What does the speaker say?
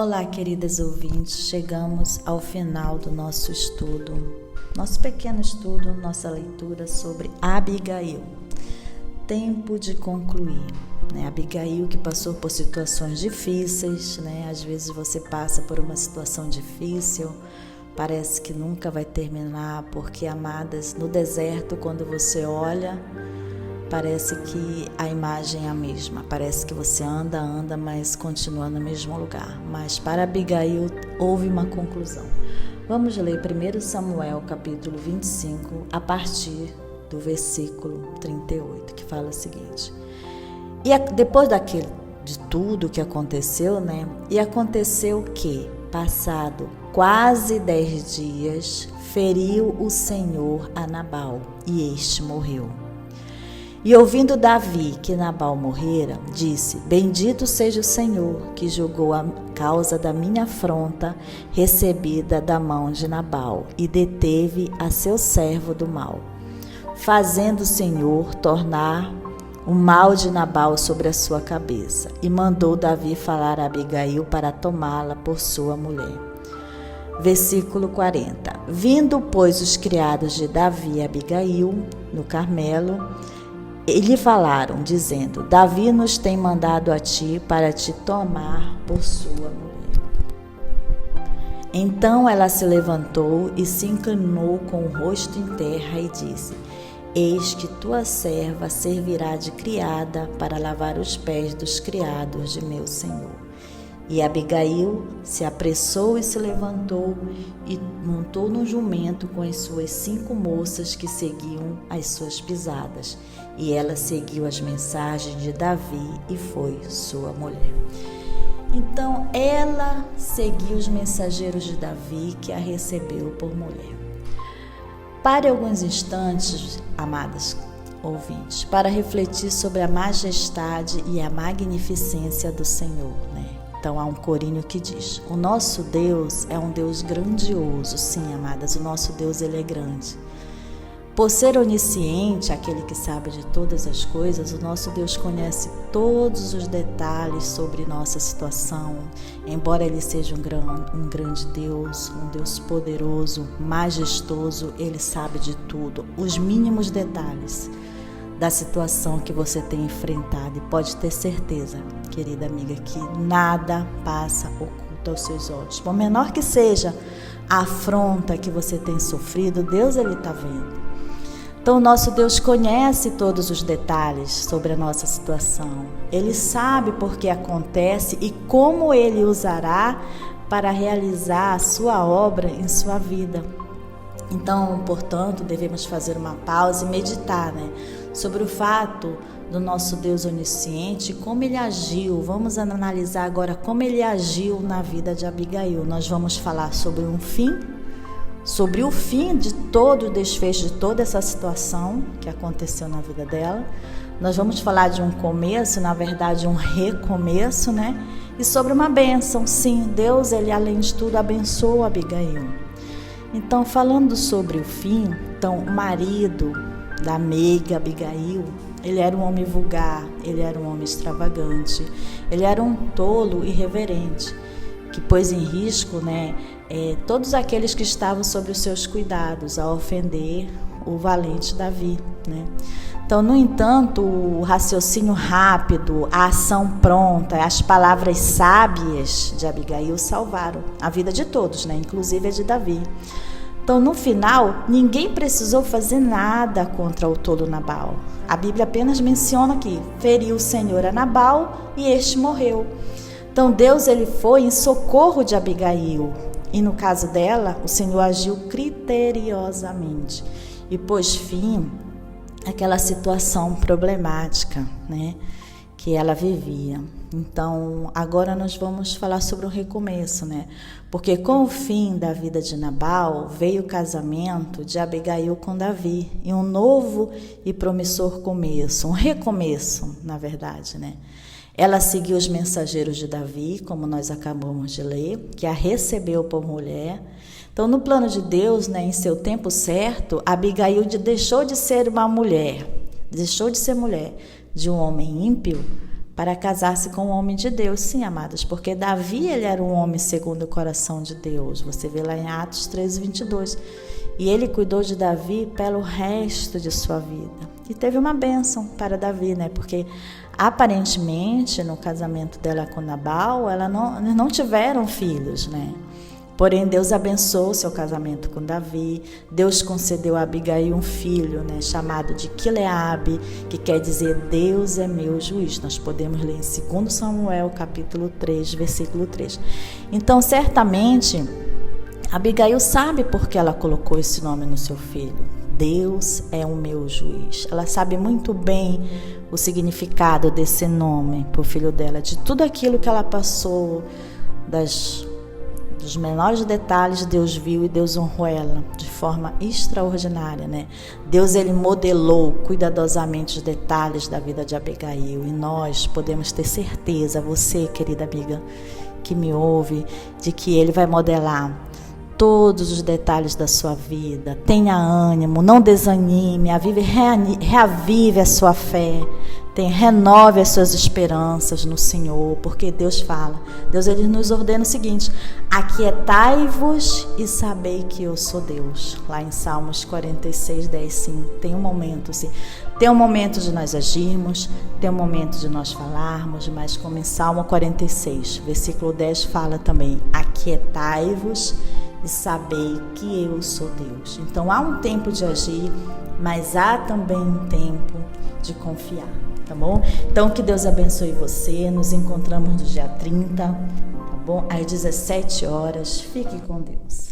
Olá, queridas ouvintes, chegamos ao final do nosso estudo, nosso pequeno estudo, nossa leitura sobre Abigail. Tempo de concluir, né? Abigail que passou por situações difíceis, né? Às vezes você passa por uma situação difícil, parece que nunca vai terminar, porque, amadas, no deserto, quando você olha, parece que a imagem é a mesma, parece que você anda, mas continua no mesmo lugar. Mas para Abigail houve uma conclusão. Vamos ler 1 Samuel capítulo 25, a partir do versículo 38, que fala o seguinte: depois de tudo que aconteceu, né? E aconteceu que, passado quase 10 dias, feriu o Senhor a Nabal, e este morreu. E ouvindo Davi que Nabal morrera, disse: Bendito seja o Senhor, que julgou a causa da minha afronta recebida da mão de Nabal, e deteve a seu servo do mal, fazendo o Senhor tornar o mal de Nabal sobre a sua cabeça. E mandou Davi falar a Abigail para tomá-la por sua mulher. Versículo 40. Vindo, pois, os criados de Davi a Abigail, no Carmelo, e lhe falaram, dizendo: Davi nos tem mandado a ti para te tomar por sua mulher. Então ela se levantou e se inclinou com o rosto em terra e disse: Eis que tua serva servirá de criada para lavar os pés dos criados de meu senhor. E Abigail se apressou e se levantou e montou no jumento com as suas 5 moças que seguiam as suas pisadas. E ela seguiu as mensagens de Davi e foi sua mulher. Então ela seguiu os mensageiros de Davi, que a recebeu por mulher. Pare alguns instantes, amadas ouvintes, para refletir sobre a majestade e a magnificência do Senhor, né? Então há um corinho que diz: o nosso Deus é um Deus grandioso. Sim, amadas, o nosso Deus, ele é grande. Por ser onisciente, aquele que sabe de todas as coisas, o nosso Deus conhece todos os detalhes sobre nossa situação. Embora ele seja um grande Deus, um Deus poderoso, majestoso, ele sabe de tudo, os mínimos detalhes da situação que você tem enfrentado. E pode ter certeza, querida amiga, que nada passa oculto aos seus olhos. Por menor que seja a afronta que você tem sofrido, Deus, ele está vendo. Então, o nosso Deus conhece todos os detalhes sobre a nossa situação. Ele sabe por que acontece e como ele usará para realizar a sua obra em sua vida. Então, portanto, devemos fazer uma pausa e meditar, né, sobre o fato do nosso Deus onisciente, como ele agiu. Vamos analisar agora como ele agiu na vida de Abigail. Nós vamos falar sobre o fim de todo o desfecho de toda essa situação que aconteceu na vida dela. Nós vamos falar de um começo, na verdade um recomeço, né? E sobre uma bênção. Sim, Deus, ele além de tudo abençoou Abigail. Então, falando sobre o fim, então o marido da meiga Abigail, ele era um homem vulgar, ele era um homem extravagante, ele era um tolo irreverente, que pôs em risco, né, todos aqueles que estavam sob os seus cuidados, ao ofender o valente Davi, né? Então, no entanto, o raciocínio rápido, a ação pronta, as palavras sábias de Abigail salvaram a vida de todos, né, inclusive a de Davi. Então, no final, ninguém precisou fazer nada contra o tolo Nabal. A Bíblia apenas menciona que feriu o Senhor a Nabal e este morreu. Então, Deus, ele foi em socorro de Abigail. E no caso dela, o Senhor agiu criteriosamente e pôs fim àquela situação problemática, né, que ela vivia. Então, agora nós vamos falar sobre o recomeço, né? Porque com o fim da vida de Nabal, veio o casamento de Abigail com Davi, e um novo e promissor começo, um recomeço, na verdade, né? Ela seguiu os mensageiros de Davi, como nós acabamos de ler, que a recebeu por mulher. Então, no plano de Deus, né, em seu tempo certo, Abigail deixou de ser uma mulher, deixou de ser mulher de um homem ímpio, para casar-se com um homem de Deus. Sim, amadas, porque Davi, ele era um homem segundo o coração de Deus. Você vê lá em Atos 13:22. E ele cuidou de Davi pelo resto de sua vida. E teve uma bênção para Davi, né? Porque aparentemente no casamento dela com Nabal, não tiveram filhos, né? Porém, Deus abençoou seu casamento com Davi. Deus concedeu a Abigail um filho, né, chamado de Quileabe, que quer dizer Deus é meu juiz. Nós podemos ler em 2 Samuel, capítulo 3, versículo 3. Então, certamente, Abigail sabe por que ela colocou esse nome no seu filho. Deus é o meu juiz. Ela sabe muito bem o significado desse nome para o filho dela, de tudo aquilo que ela passou, dos menores detalhes. Deus viu e Deus honrou ela de forma extraordinária, né? Deus, ele modelou cuidadosamente os detalhes da vida de Abigail, e nós podemos ter certeza, você, querida amiga que me ouve, de que ele vai modelar todos os detalhes da sua vida. Tenha ânimo, não desanime, reavive a sua fé, renove as suas esperanças no Senhor, porque Deus fala, Deus, ele nos ordena o seguinte: aquietai-vos e sabei que eu sou Deus. Lá em Salmos 46:10, sim, tem um momento, sim. Tem um momento de nós agirmos, tem um momento de nós falarmos, mas como em Salmo 46, versículo 10 fala também: aquietai-vos e sabei que eu sou Deus. Então há um tempo de agir, mas há também um tempo de confiar, tá bom? Então que Deus abençoe você. Nos encontramos no dia 30, tá bom? Às 17 horas. Fique com Deus.